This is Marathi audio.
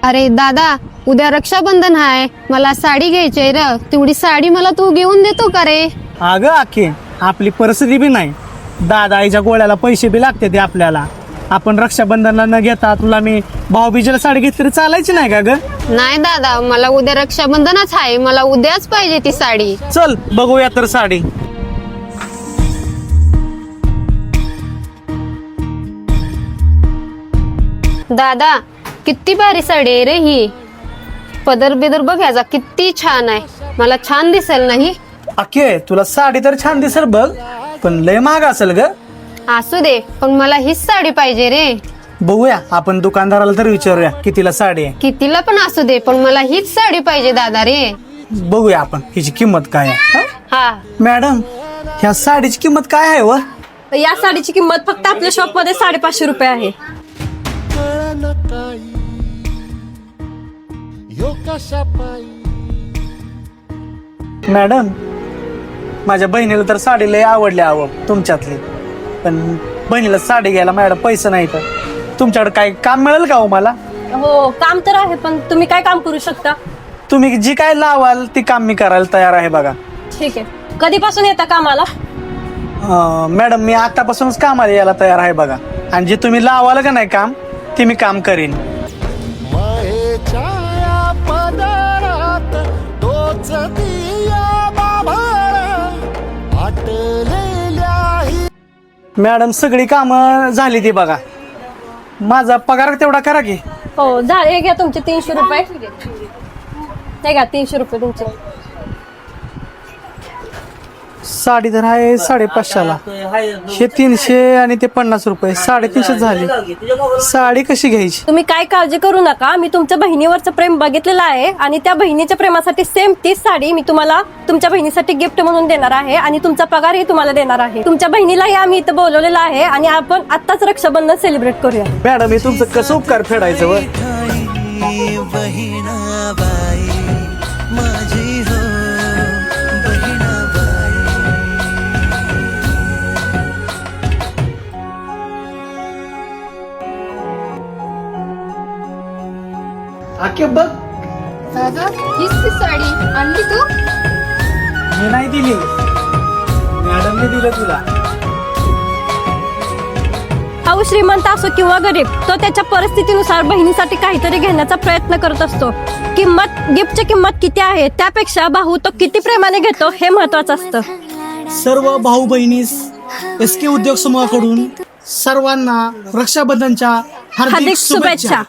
अरे दादा, उद्या रक्षाबंधन आहे, मला साडी घ्यायची आहे र. तेवढी साडी मला तू घेऊन देतो का रे? अगं आखे, आपली परिस्थिती बी नाही. दादा आईच्या गोळ्याला पैसे बी लागते ते आपल्याला. आपण रक्षाबंधनला न घेता तुला मी भाऊबीजेला साडी घेतली तरी चालायची नाही का ग? नाही दादा, मला उद्या रक्षाबंधनच आहे, मला उद्याच पाहिजे ती साडी. चल बघूया तर साडी. दादा, किती भारी साडी आहे रे ही. पदर बिदर बघ ह्याचा किती छान आहे, मला छान दिसेल नाही? आखे, तुला साडी तर छान दिसेल बघ, पण लय महाग असेल ग. असू दे, पण मला हीच साडी पाहिजे रे. बघूया, आपण दुकानदाराला तर विचारूया कितीला साडी आहे. कितीला पण असू दे, पण मला हीच साडी पाहिजे दादा रे. बघूया आपण हिची किंमत काय आहे. हा. मॅडम, ह्या साडीची किंमत काय आहे व? या साडीची किंमत फक्त आपल्या शॉप मध्ये 550 रुपये आहे. मॅडम, माझ्या बहिणीला तर साडी लय आवडली तुमच्यातली, पण बहिणीला साडी घ्यायला माझ्याकडे पैसे नाही. तर तुमच्याकडे काय काम मिळेल का हो मला? हो, काम तर आहे, पण तुम्ही काय काम करू शकता? तुम्ही जी काय लावाल ती काम मी करायला तयार आहे बघा. ठीक आहे, कधीपासून येता कामाला? मॅडम, मी आतापासूनच कामाला यायला तयार आहे बघा. आणि जे तुम्ही लावाल का नाही काम, ते मी काम करीन. मॅडम, सगळी कामं झाली ती बघा. माझा पगार तेवढा करा की. हो झाले, हे घ्या तुमचे 300 रुपये. हे घ्या 300 रुपये तुमचे. साडी तर आहे 550ला, हे 300 आणि ते 50 रुपये, 350 झाले. साडी कशी घ्यायची? तुम्ही काय काळजी करू नका, मी तुमच्या बहिणीवरचं प्रेम बघितलेलं आहे आणि त्या बहिणीच्या प्रेमासाठी सेम तीच साडी मी तुम्हाला तुमच्या बहिणीसाठी गिफ्ट म्हणून देणार आहे आणि तुमचा पगारही तुम्हाला देणार आहे. तुमच्या बहिणीलाही आम्ही इथं बोलवलेलं आहे आणि आपण आत्ताच रक्षाबंधन सेलिब्रेट करूया. मॅडम, हे तुमचं कसं उपकार फेडायचं व? आखे बघ, दादा, हीच ती साडी आणली तू? मी नाही दिली, मॅडमने दिलं तुला. हा श्रीमंत असो किंवा गरीब, तो त्याच्या परिस्थितीनुसार बहिणीसाठी काहीतरी घेण्याचा प्रयत्न करत असतो. गिफ्टची किंमत किती आहे त्यापेक्षा भाऊ तो किती प्रेमाने घेतो हे महत्वाचं असतं. सर्व भाऊ बहिणीस SK उद्योग समूहाकडून सर्वांना रक्षाबंधनच्या हार्दिक शुभेच्छा.